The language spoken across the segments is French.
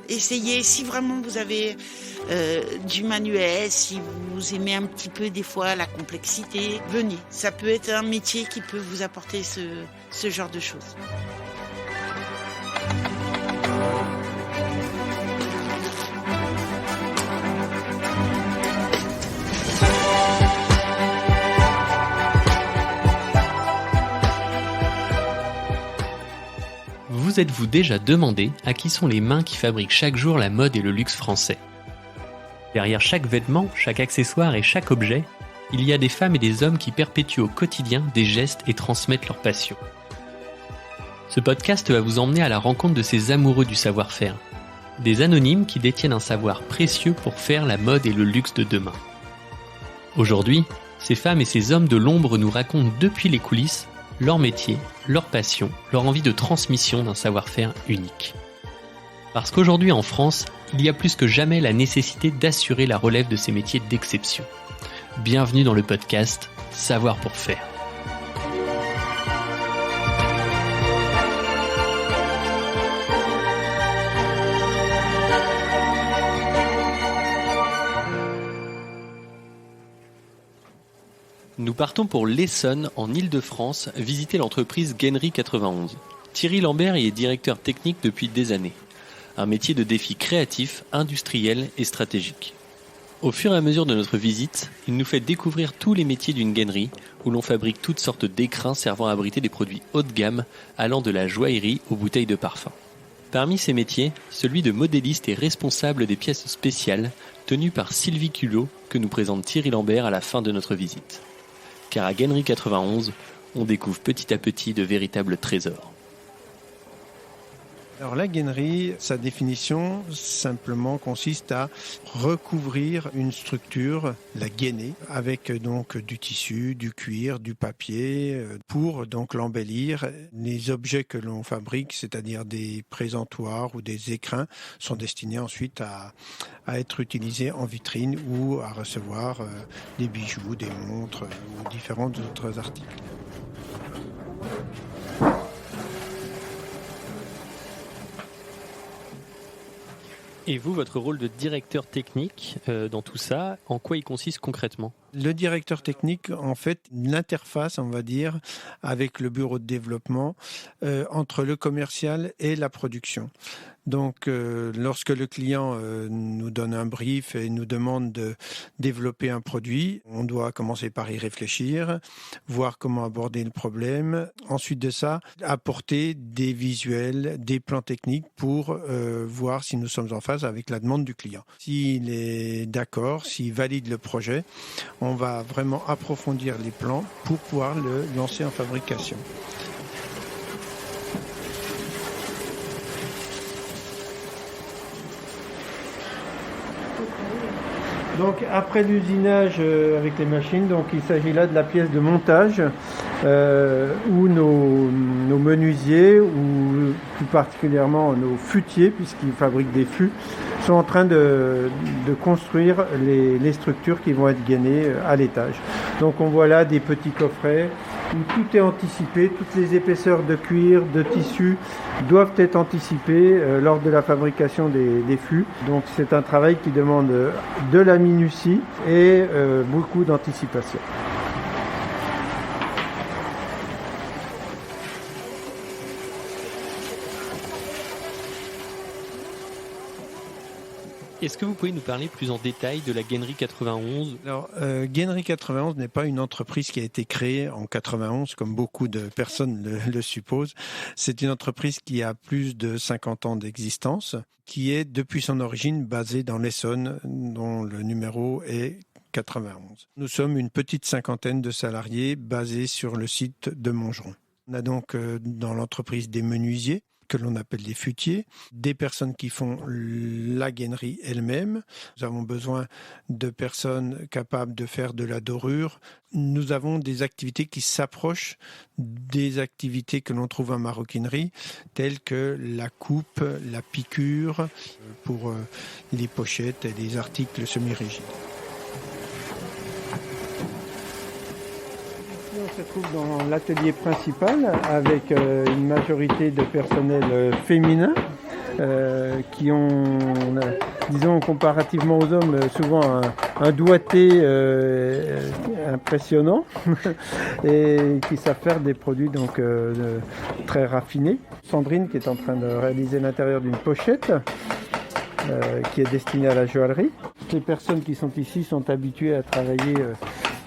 essayez. Si vraiment vous avez du manuel, si vous aimez un petit peu des fois la complexité, venez. Ça peut être un métier qui peut vous apporter ce genre de choses. Vous êtes-vous déjà demandé à qui sont les mains qui fabriquent chaque jour la mode et le luxe français ? Derrière chaque vêtement, chaque accessoire et chaque objet, il y a des femmes et des hommes qui perpétuent au quotidien des gestes et transmettent leur passion. Ce podcast va vous emmener à la rencontre de ces amoureux du savoir-faire, des anonymes qui détiennent un savoir précieux pour faire la mode et le luxe de demain. Aujourd'hui, ces femmes et ces hommes de l'ombre nous racontent depuis les coulisses leur métier, leur passion, leur envie de transmission d'un savoir-faire unique. Parce qu'aujourd'hui en France, il y a plus que jamais la nécessité d'assurer la relève de ces métiers d'exception. Bienvenue dans le podcast Savoir pour faire. Nous partons pour l'Essonne, en Île-de-France, visiter l'entreprise Gainery 91. Thierry Lambert y est directeur technique depuis des années. Un métier de défi créatif, industriel et stratégique. Au fur et à mesure de notre visite, il nous fait découvrir tous les métiers d'une gainerie, où l'on fabrique toutes sortes d'écrins servant à abriter des produits haut de gamme, allant de la joaillerie aux bouteilles de parfum. Parmi ces métiers, celui de modéliste et responsable des pièces spéciales, tenu par Sylvie Culot, que nous présente Thierry Lambert à la fin de notre visite. Car à Gainery 91, on découvre petit à petit de véritables trésors. Alors la gainerie, sa définition simplement consiste à recouvrir une structure, la gainer, avec donc du tissu, du cuir, du papier, pour donc l'embellir. Les objets que l'on fabrique, c'est-à-dire des présentoirs ou des écrins, sont destinés ensuite à être utilisés en vitrine ou à recevoir des bijoux, des montres ou différents autres articles. Et vous, votre rôle de directeur technique dans tout ça, en quoi il consiste concrètement ? Le directeur technique, en fait, l'interface, on va dire, avec le bureau de développement entre le commercial et la production. Donc, lorsque le client nous donne un brief et nous demande de développer un produit, on doit commencer par y réfléchir, voir comment aborder le problème. Ensuite de ça, apporter des visuels, des plans techniques pour voir si nous sommes en phase avec la demande du client. S'il est d'accord, s'il valide le projet, on va vraiment approfondir les plans pour pouvoir le lancer en fabrication. Donc après l'usinage avec les machines, donc il s'agit là de la pièce de montage où nos menuisiers ou plus particulièrement nos fûtiers, puisqu'ils fabriquent des fûts, sont en train de construire les structures qui vont être gainées à l'étage. Donc on voit là des petits coffrets où tout est anticipé, toutes les épaisseurs de cuir, de tissu doivent être anticipées lors de la fabrication des fûts. Donc c'est un travail qui demande de la minutie et beaucoup d'anticipation. Est-ce que vous pouvez nous parler plus en détail de la Gainery 91 ? Alors, Gainery 91 n'est pas une entreprise qui a été créée en 91, comme beaucoup de personnes le supposent. C'est une entreprise qui a plus de 50 ans d'existence, qui est depuis son origine basée dans l'Essonne, dont le numéro est 91. Nous sommes une petite cinquantaine de salariés basés sur le site de Montgeron. On a donc dans l'entreprise des menuisiers, que l'on appelle des fûtiers, des personnes qui font la gainerie elle-même. Nous avons besoin de personnes capables de faire de la dorure. Nous avons des activités qui s'approchent des activités que l'on trouve en maroquinerie, telles que la coupe, la piqûre, pour les pochettes et les articles semi-rigides. On se trouve dans l'atelier principal avec une majorité de personnel féminin. qui ont, disons comparativement aux hommes, souvent un doigté impressionnant et qui savent faire des produits donc très raffinés. Sandrine qui est en train de réaliser l'intérieur d'une pochette qui est destinée à la joaillerie. Les personnes qui sont ici sont habituées à travailler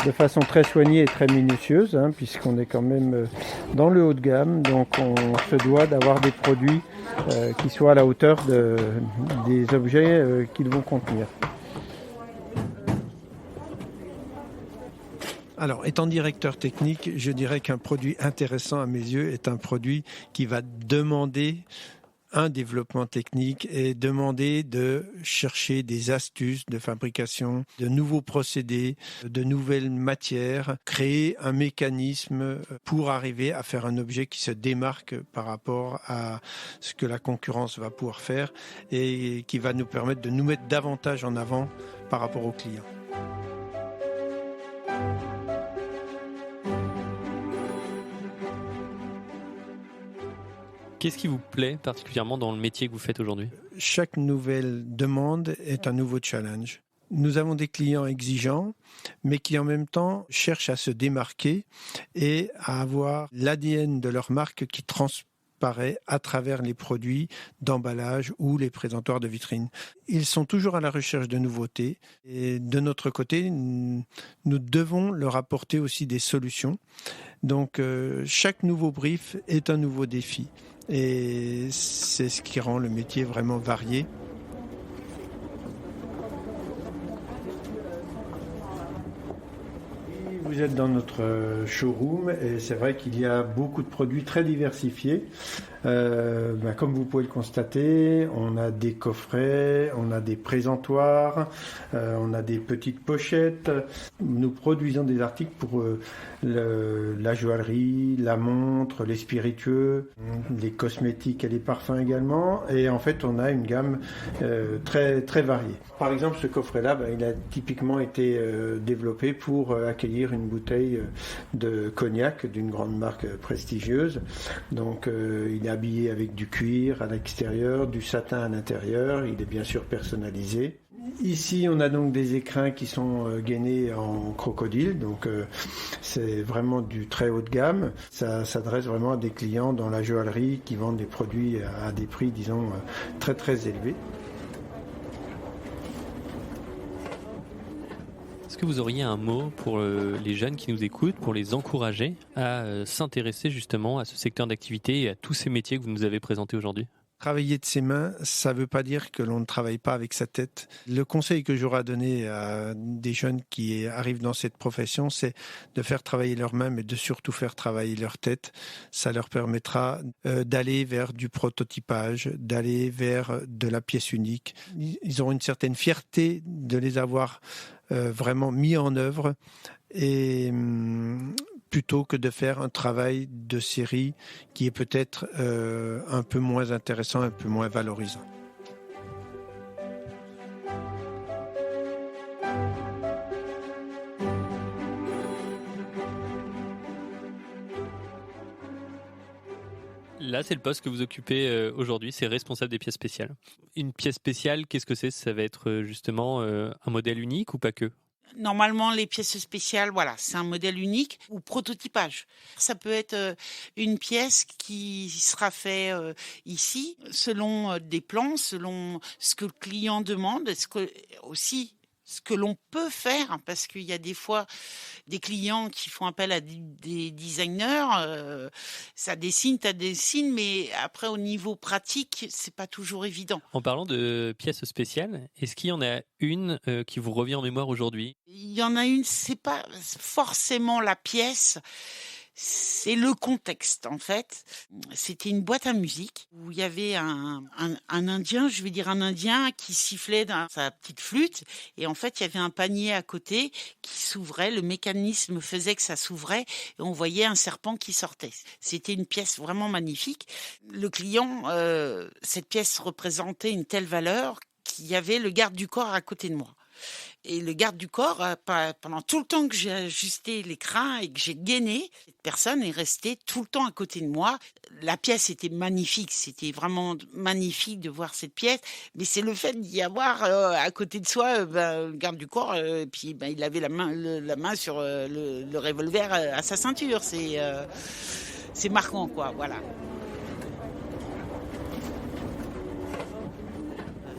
de façon très soignée et très minutieuse, puisqu'on est quand même dans le haut de gamme, donc on se doit d'avoir des produits qui soient à la hauteur des objets qu'ils vont contenir. Alors, étant directeur technique, je dirais qu'un produit intéressant à mes yeux est un produit qui va demander un développement technique et demander de chercher des astuces de fabrication, de nouveaux procédés, de nouvelles matières, créer un mécanisme pour arriver à faire un objet qui se démarque par rapport à ce que la concurrence va pouvoir faire et qui va nous permettre de nous mettre davantage en avant par rapport aux clients. Qu'est-ce qui vous plaît particulièrement dans le métier que vous faites aujourd'hui ? Chaque nouvelle demande est un nouveau challenge. Nous avons des clients exigeants, mais qui en même temps cherchent à se démarquer et à avoir l'ADN de leur marque qui transparaît à travers les produits d'emballage ou les présentoirs de vitrine. Ils sont toujours à la recherche de nouveautés et de notre côté, nous devons leur apporter aussi des solutions. Donc chaque nouveau brief est un nouveau défi. Et c'est ce qui rend le métier vraiment varié. Vous êtes dans notre showroom et c'est vrai qu'il y a beaucoup de produits très diversifiés. Comme vous pouvez le constater, on a des coffrets, on a des présentoirs, on a des petites pochettes. Nous produisons des articles pour la joaillerie, la montre, les spiritueux, les cosmétiques et les parfums également. Et en fait, on a une gamme très, très variée. Par exemple, ce coffret-là, il a typiquement été développé pour accueillir une bouteille de cognac d'une grande marque prestigieuse. Donc, il est habillé avec du cuir à l'extérieur, du satin à l'intérieur. Il est bien sûr personnalisé. Ici, on a donc des écrins qui sont gainés en crocodile, donc c'est vraiment du très haut de gamme. Ça s'adresse vraiment à des clients dans la joaillerie qui vendent des produits à des prix, disons, très très élevés. Est-ce que vous auriez un mot pour les jeunes qui nous écoutent, pour les encourager à s'intéresser justement à ce secteur d'activité et à tous ces métiers que vous nous avez présentés aujourd'hui ? Travailler de ses mains, ça ne veut pas dire que l'on ne travaille pas avec sa tête. Le conseil que j'aurais à donner à des jeunes qui arrivent dans cette profession, c'est de faire travailler leurs mains, mais de surtout faire travailler leur tête. Ça leur permettra d'aller vers du prototypage, d'aller vers de la pièce unique. Ils auront une certaine fierté de les avoir vraiment mis en œuvre et plutôt que de faire un travail de série qui est peut-être un peu moins intéressant, un peu moins valorisant. Là, c'est le poste que vous occupez aujourd'hui, c'est responsable des pièces spéciales. Une pièce spéciale, qu'est-ce que c'est ? Ça va être justement un modèle unique ou pas que ? Normalement, les pièces spéciales, voilà, c'est un modèle unique ou prototypage. Ça peut être une pièce qui sera faite ici, selon des plans, selon ce que le client demande, ce que l'on peut faire, parce qu'il y a des fois des clients qui font appel à des designers, ça dessine, mais après au niveau pratique, c'est pas toujours évident. En parlant de pièces spéciales, est-ce qu'il y en a une qui vous revient en mémoire aujourd'hui ? Il y en a une, c'est pas forcément la pièce. C'est le contexte, en fait. C'était une boîte à musique où il y avait un Indien, un Indien qui sifflait dans sa petite flûte. Et en fait, il y avait un panier à côté qui s'ouvrait. Le mécanisme faisait que ça s'ouvrait et on voyait un serpent qui sortait. C'était une pièce vraiment magnifique. Le client, cette pièce représentait une telle valeur qu'il y avait le garde du corps à côté de moi. Et le garde du corps, pendant tout le temps que j'ai ajusté l'écran et que j'ai gainé, cette personne est restée tout le temps à côté de moi. La pièce était magnifique, c'était vraiment magnifique de voir cette pièce, mais c'est le fait d'y avoir à côté de soi le garde du corps, et puis il avait la main sur le revolver à sa ceinture. C'est marquant, quoi, voilà.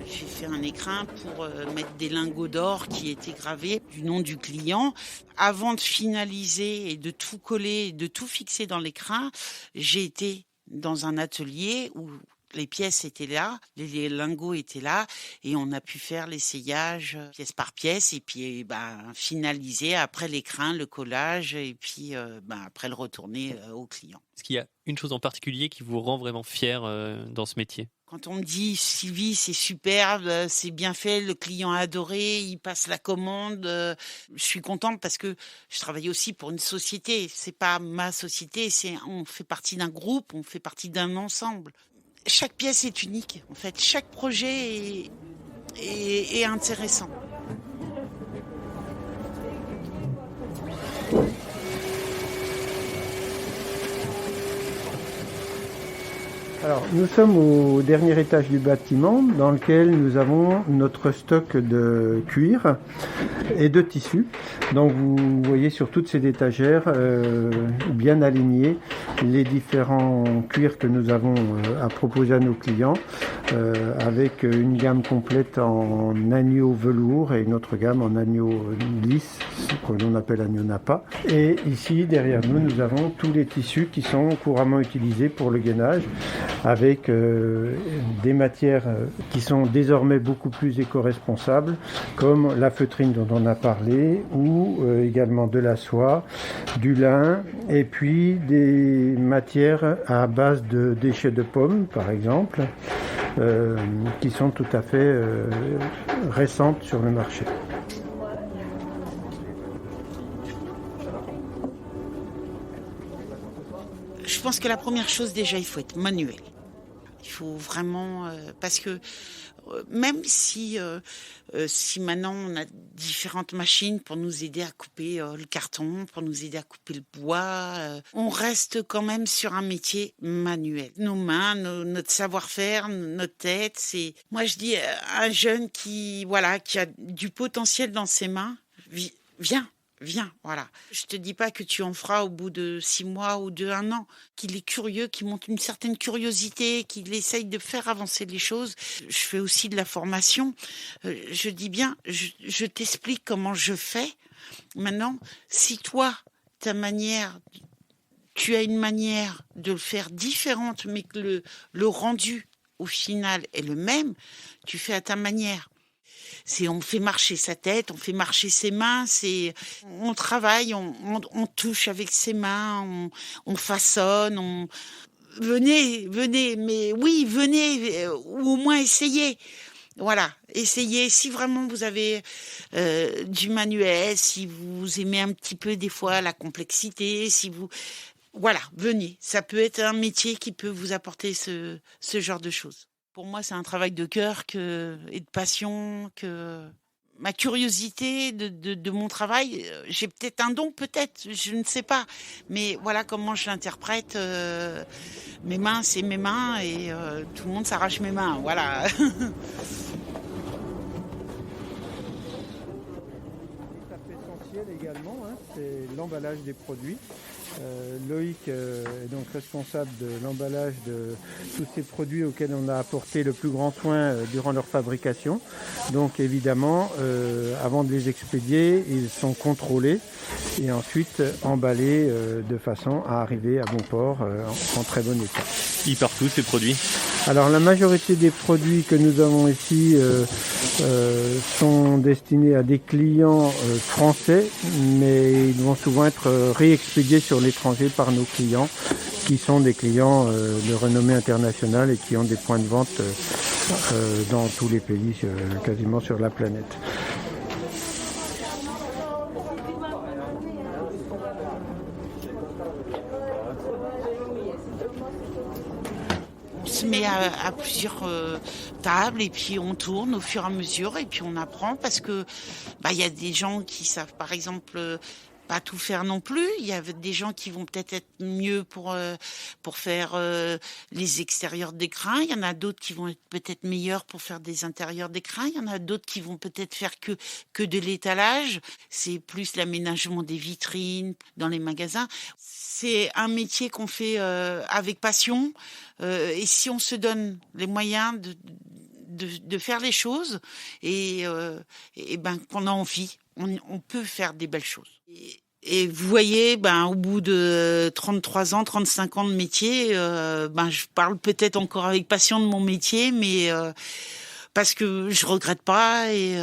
J'ai fait un écrin pour mettre des lingots d'or qui étaient gravés du nom du client. Avant de finaliser et de tout coller, de tout fixer dans l'écrin, j'ai été dans un atelier où les pièces étaient là, les lingots étaient là, et on a pu faire l'essayage pièce par pièce, et puis finaliser après l'écrin, le collage, et puis après le retourner au client. Est-ce qu'il y a une chose en particulier qui vous rend vraiment fier dans ce métier ? Quand on me dit Sylvie, c'est superbe, c'est bien fait, le client a adoré, il passe la commande, je suis contente parce que je travaille aussi pour une société. C'est pas ma société, on fait partie d'un groupe, on fait partie d'un ensemble. Chaque pièce est unique, en fait. Chaque projet est intéressant. Alors, nous sommes au dernier étage du bâtiment dans lequel nous avons notre stock de cuir et de tissu. Donc, vous voyez sur toutes ces étagères bien alignées les différents cuirs que nous avons à proposer à nos clients avec une gamme complète en agneau velours et une autre gamme en agneau lisse, ce que l'on appelle agneau nappa. Et ici, derrière nous, nous avons tous les tissus qui sont couramment utilisés pour le gainage, avec des matières qui sont désormais beaucoup plus éco-responsables, comme la feutrine dont on a parlé, ou également de la soie, du lin, et puis des matières à base de déchets de pommes, par exemple, qui sont tout à fait récentes sur le marché. Je pense que la première chose, déjà, il faut être manuel. Il faut vraiment... parce que même si maintenant on a différentes machines pour nous aider à couper le carton, pour nous aider à couper le bois, on reste quand même sur un métier manuel. Nos mains, notre savoir-faire, notre tête, moi je dis un jeune qui a du potentiel dans ses mains, viens, voilà. Je te dis pas que tu en feras au bout de 6 mois ou de 1 an. Qu'il est curieux, qu'il montre une certaine curiosité, qu'il essaye de faire avancer les choses. Je fais aussi de la formation. Je dis bien, je t'explique comment je fais. Maintenant, si toi, tu as une manière de le faire différente, mais que le rendu, au final, est le même, tu fais à ta manière. On fait marcher sa tête, on fait marcher ses mains, on travaille, on touche avec ses mains, on façonne, venez, mais oui, venez, ou au moins essayez. Voilà, essayez. Si vraiment vous avez du manuel, si vous aimez un petit peu des fois la complexité, voilà, venez. Ça peut être un métier qui peut vous apporter ce genre de choses. Pour moi, c'est un travail de cœur et de passion, que ma curiosité de mon travail, j'ai peut-être un don, je ne sais pas. Mais voilà comment je l'interprète. Mes mains, c'est mes mains et tout le monde s'arrache mes mains. Voilà. Essentiel également, c'est l'emballage des produits. Loïc est donc responsable de l'emballage de tous ces produits auxquels on a apporté le plus grand soin durant leur fabrication. Donc évidemment, avant de les expédier, ils sont contrôlés et ensuite emballés de façon à arriver à bon port en très bon état. Ils partent où ces produits ? Alors la majorité des produits que nous avons ici sont destinés à des clients français, mais ils vont souvent être réexpédiés sur l'étranger par nos clients, qui sont des clients de renommée internationale et qui ont des points de vente dans tous les pays, quasiment sur la planète. On se met à plusieurs table et puis on tourne au fur et à mesure et puis on apprend parce que y a des gens qui savent par exemple pas tout faire non plus. Il y a des gens qui vont peut-être être mieux pour faire les extérieurs d'écran. Il y en a d'autres qui vont être peut-être meilleurs pour faire des intérieurs d'écran. Il y en a d'autres qui vont peut-être faire que de l'étalage. C'est plus l'aménagement des vitrines dans les magasins. C'est un métier qu'on fait avec passion. Et si on se donne les moyens de faire les choses et qu'on a envie, on peut faire des belles choses. Et vous voyez, au bout de 33 ans, 35 ans de métier, je parle peut-être encore avec passion de mon métier, mais parce que je regrette pas et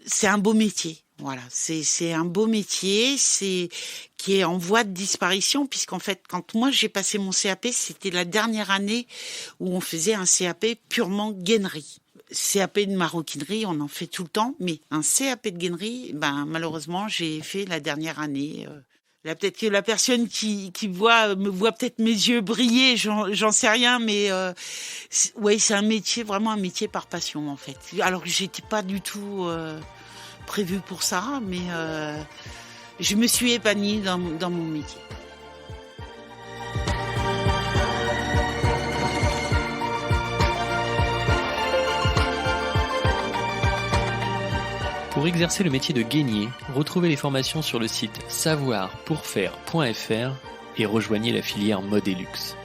c'est un beau métier. Voilà, c'est un beau métier, qui est en voie de disparition, puisqu'en fait, quand moi j'ai passé mon CAP, c'était la dernière année où on faisait un CAP purement gainerie. CAP de maroquinerie, on en fait tout le temps, mais un CAP de gainerie, malheureusement, j'ai fait la dernière année. Là, peut-être que la personne qui me voit peut-être mes yeux briller, j'en sais rien, mais c'est un métier, vraiment un métier par passion en fait. Alors que j'étais pas du tout prévue pour ça, mais je me suis épanouie dans mon métier. Pour exercer le métier de gainier, retrouvez les formations sur le site savoirpourfaire.fr et rejoignez la filière mode et luxe.